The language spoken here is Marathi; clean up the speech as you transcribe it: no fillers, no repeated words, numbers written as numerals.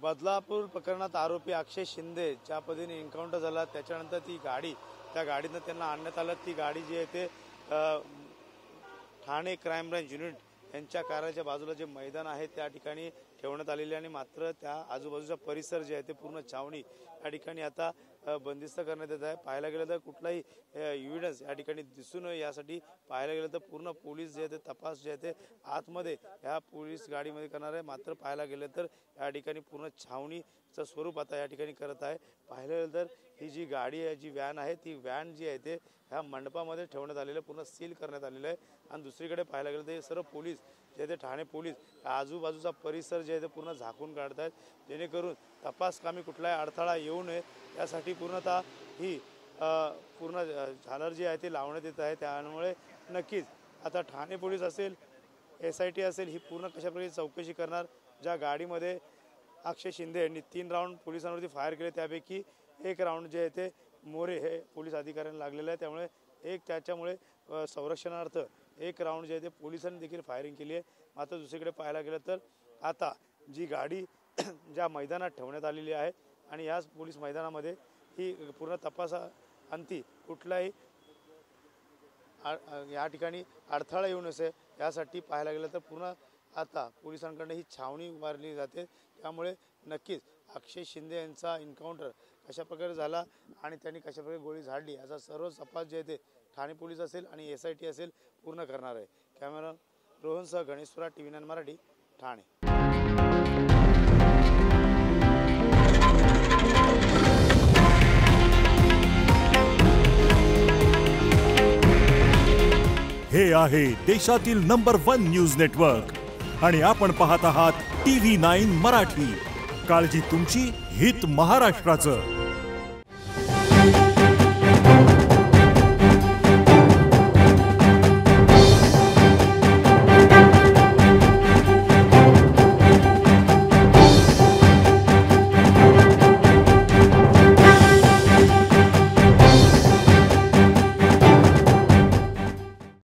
बदलापूर प्रकरणात आरोपी अक्षय शिंदे ज्या पद्धतीने एन्काउंटर झाला त्याच्यानंतर ती गाडी त्या गाडीनं त्यांना आणण्यात आलं। ती गाडी जी आहे ते ठाणे क्राईम ब्रांच युनिट यांच्या कार्यालयाच्या बाजूला जे मैदान आहे त्या ठिकाणी ठेवण्यात आलेले आणि मात्र त्या आजूबाजूचा परिसर जे आहे ते पूर्ण छावणी या ठिकाणी आता बंदिस्त करण्यात येत आहे। पाहायला गेलं तर कुठलाही एव्हिडन्स या ठिकाणी दिसू नये यासाठी पाहायला गेलं तर पूर्ण पोलीस जे आहे ते तपास जे आहे ते आतमध्ये ह्या पोलीस गाडीमध्ये करणार आहे। मात्र पाहायला गेलं तर या ठिकाणी पूर्ण छावणीचं स्वरूप आता या ठिकाणी करत आहे। पाहायला गेलं तर ही जी गाडी आहे जी व्हॅन आहे ती व्हॅन जी आहे ते ह्या मंडपामध्ये ठेवण्यात आलेलं पूर्ण सील करण्यात आलेलं आहे। आणि दुसरीकडे पाहायला गेलं तर हे सर्व पोलीस जे ते ठाणे पोलीस आजूबाजूचा परिसर जे आहे ते पूर्ण झाकून काढत आहेत जेणेकरून तपास कामी कुठलाही अडथळा येऊ नये यासाठी पूर्णतः ही पूर्ण झालर जी आहे ती लावण्यात येत आहे। त्यामुळे नक्कीच आता ठाणे पोलीस असेल SIT असेल ही पूर्ण कशाप्रकारे चौकशी करणार। ज्या गाडीमध्ये अक्षय शिंदे यांनी 3 राऊंड पोलिसांवरती फायर केले त्यापैकी 1 राऊंड जे आहे ते मोरे हे पोलीस अधिकाऱ्यांना लागलेलं आहे। त्यामुळे त्याच्यामुळे संरक्षणार्थ 1 राऊंड जे आहे ते पोलिसांनी देखील फायरिंग केली आहे। मात्र दुसरीकडे पाहायला गेलं तर आता जी गाडी ज्या मैदानात ठेवण्यात आलेली आहे आणि याच पोलीस मैदानामध्ये ही पूर्ण तपासाअंती कुठलाही या ठिकाणी अडथळा येऊ नये यासाठी पाहायला गेलं तर पूर्ण आता पोलिसांकडून ही छावणी उभारली जाते। त्यामुळे नक्कीच अक्षय शिंदे यांचा एन्काउंटर कशाप्रकारे झाला आणि त्यांनी कशाप्रकारे गोळी झाडली याचा सर्व तपास जे आहे ते ठाणे पोलीस असेल आणि SIT असेल पूर्ण करणार आहे। कॅमेरा रोहनसह गणेश सुरा TV9 मराठी ठाणे। हे आहे देशातील नंबर 1 न्यूज नेटवर्क आणि आपण पाहत आहात TV9 मराठी। काळजी तुमची, हित महाराष्ट्राचं।